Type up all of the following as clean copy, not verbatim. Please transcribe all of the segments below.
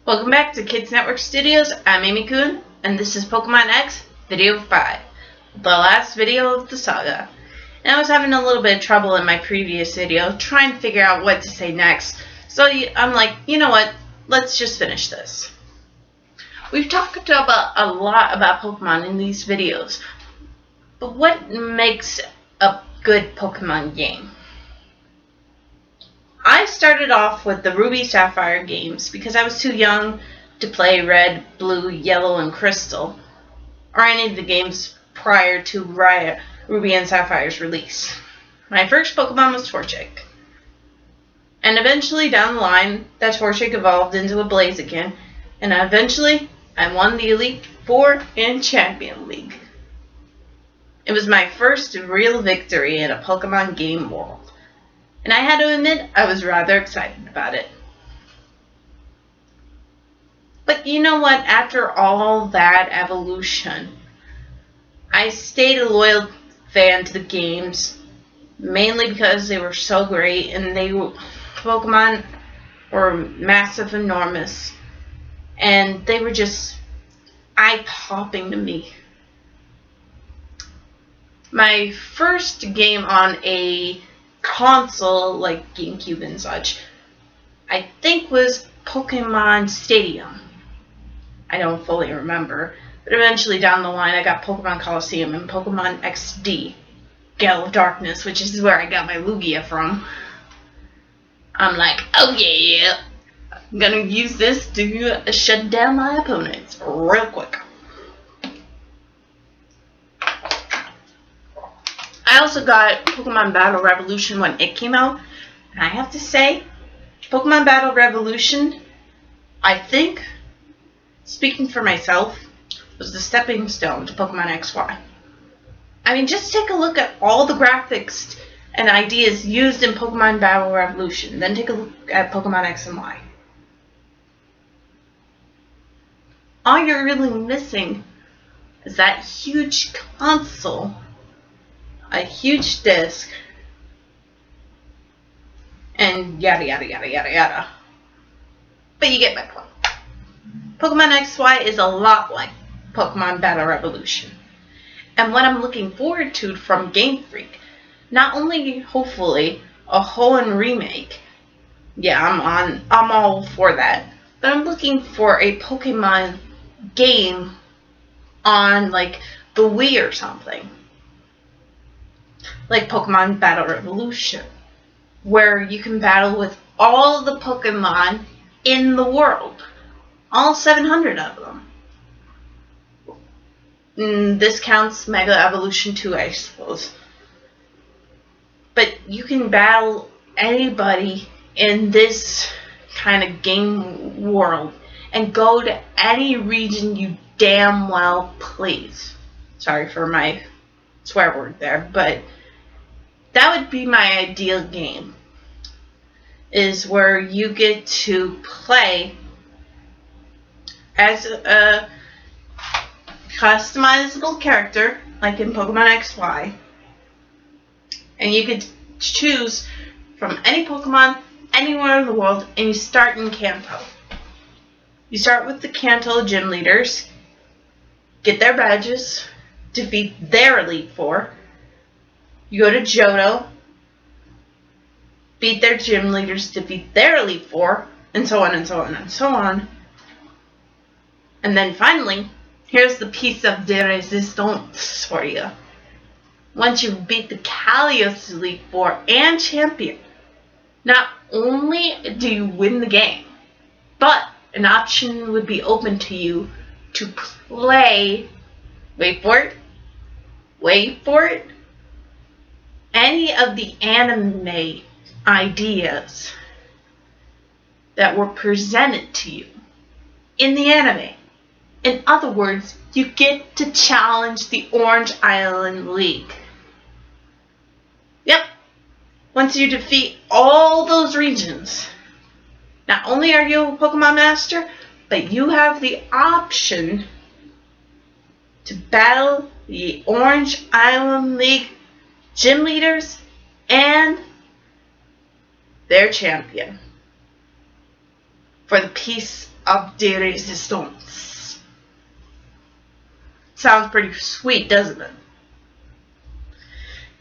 Welcome back to Kids Network Studios. I'm Amy Kuhn, and this is Pokemon X Video 5, the last video of the saga. And I was having a little bit of trouble in my previous video trying to figure out what to say next, so I'm like, you know what, let's just finish this. We've talked about a lot about Pokemon in these videos, but what makes a good Pokemon game? I started off with the Ruby Sapphire games because I was too young to play Red, Blue, Yellow, and Crystal, or any of the games prior to Ruby and Sapphire's release. My first Pokemon was Torchic. And eventually down the line, that Torchic evolved into a Blaziken, and eventually I won the Elite Four and Champion League. It was my first real victory in a Pokemon game world. And I had to admit, I was rather excited about it. But you know what? After all that evolution, I stayed a loyal fan to the games, mainly because they were so great and Pokemon were massive, enormous, and they were just eye-popping to me. My first game on a console like GameCube and such, I think was Pokemon Stadium. I don't fully remember, but eventually down the line I got Pokemon Coliseum and Pokemon XD, Gale of Darkness, which is where I got my Lugia from. I'm like, oh yeah, I'm gonna use this to shut down my opponents real quick. I also got Pokemon Battle Revolution when it came out, and I have to say, Pokemon Battle Revolution, I think, speaking for myself, was the stepping stone to Pokemon XY. I mean, just take a look at all the graphics and ideas used in Pokemon Battle Revolution, then take a look at Pokemon X and Y. All you're really missing is that huge console, a huge disc, and yada yada yada yada yada. But you get my point. Pokemon XY is a lot like Pokemon Battle Revolution. And what I'm looking forward to from Game Freak, not only hopefully a whole remake, yeah, I'm all for that, but I'm looking for a Pokemon game on like the Wii or something. Like Pokemon Battle Revolution, where you can battle with all the Pokemon in the world. All 700 of them. This counts Mega Evolution 2, I suppose. But you can battle anybody in this kind of game world and go to any region you damn well please. Sorry for my swear word there, but that would be my ideal game, is where you get to play as a customizable character, like in Pokemon XY, and you could choose from any Pokemon anywhere in the world, and you start in Kanto. You start with the Kanto gym leaders, get their badges, defeat their Elite Four. You go to Johto, beat their gym leaders, defeat their Elite Four, and so on and so on and so on. And then finally, here's the piece of de resistance for you. Once you beat the Kalos Elite Four and Champion, not only do you win the game, but an option would be open to you to play, wait for it, any of the anime ideas that were presented to you in the anime. In other words, you get to challenge the Orange Island League. Yep. Once you defeat all those regions, not only are you a Pokemon Master, but you have the option to battle the Orange Island League gym leaders and their champion for the piece of the Resistance. Sounds pretty sweet, doesn't it?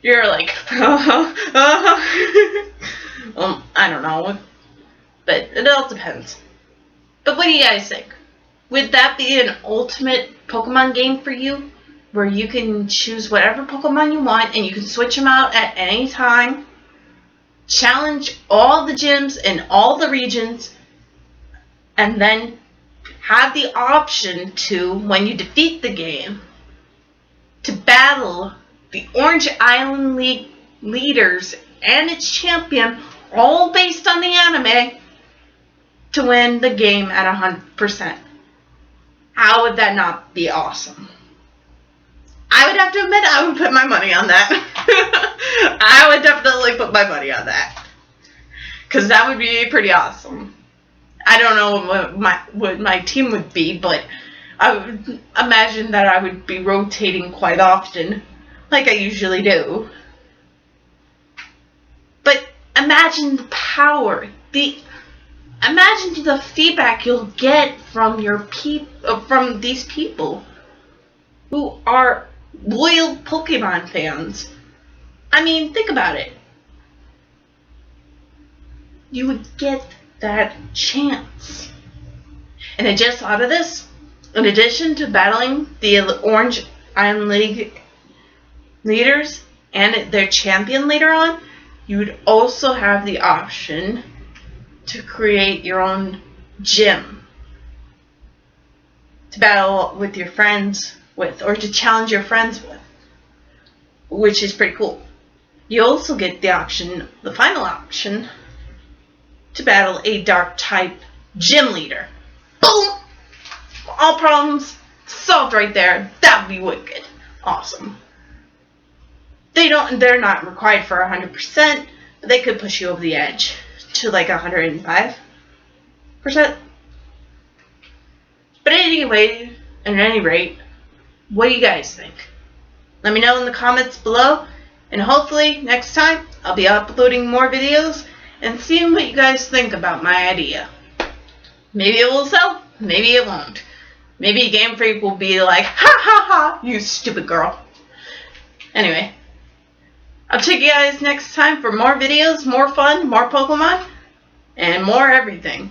You're like, I don't know. But it all depends. But what do you guys think? Would that be an ultimate Pokemon game for you? Where you can choose whatever Pokemon you want and you can switch them out at any time. Challenge all the gyms in all the regions. And then have the option to, when you defeat the game, to battle the Orange Island League leaders and its champion, all based on the anime, to win the game at 100%. How would that not be awesome? I would have to admit I would put my money on that. I would definitely put my money on that. Because that would be pretty awesome. I don't know what my team would be, but I would imagine that I would be rotating quite often, like I usually do. But imagine the power, imagine the feedback you'll get from from these people who are loyal Pokemon fans. I mean, think about it. You would get that chance. And I just thought of this. In addition to battling the Orange Island League leaders and their champion later on, you would also have the option to create your own gym to battle with your friends with, or to challenge your friends with, which is pretty cool. You also get the option, the final option, to battle a dark type gym leader. Boom! All problems solved right there. That would be wicked. Awesome. They're not required for 100%, but they could push you over the edge to like 105%. But anyway, at any rate, what do you guys think? Let me know in the comments below, and hopefully next time I'll be uploading more videos and seeing what you guys think about my idea. Maybe it will sell, maybe it won't. Maybe Game Freak will be like, ha ha ha, you stupid girl. Anyway, I'll check you guys next time for more videos, more fun, more Pokemon, and more everything.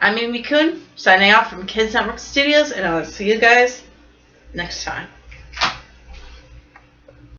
I'm Amy Kun, signing off from Kids Network Studios, and I'll see you guys next time.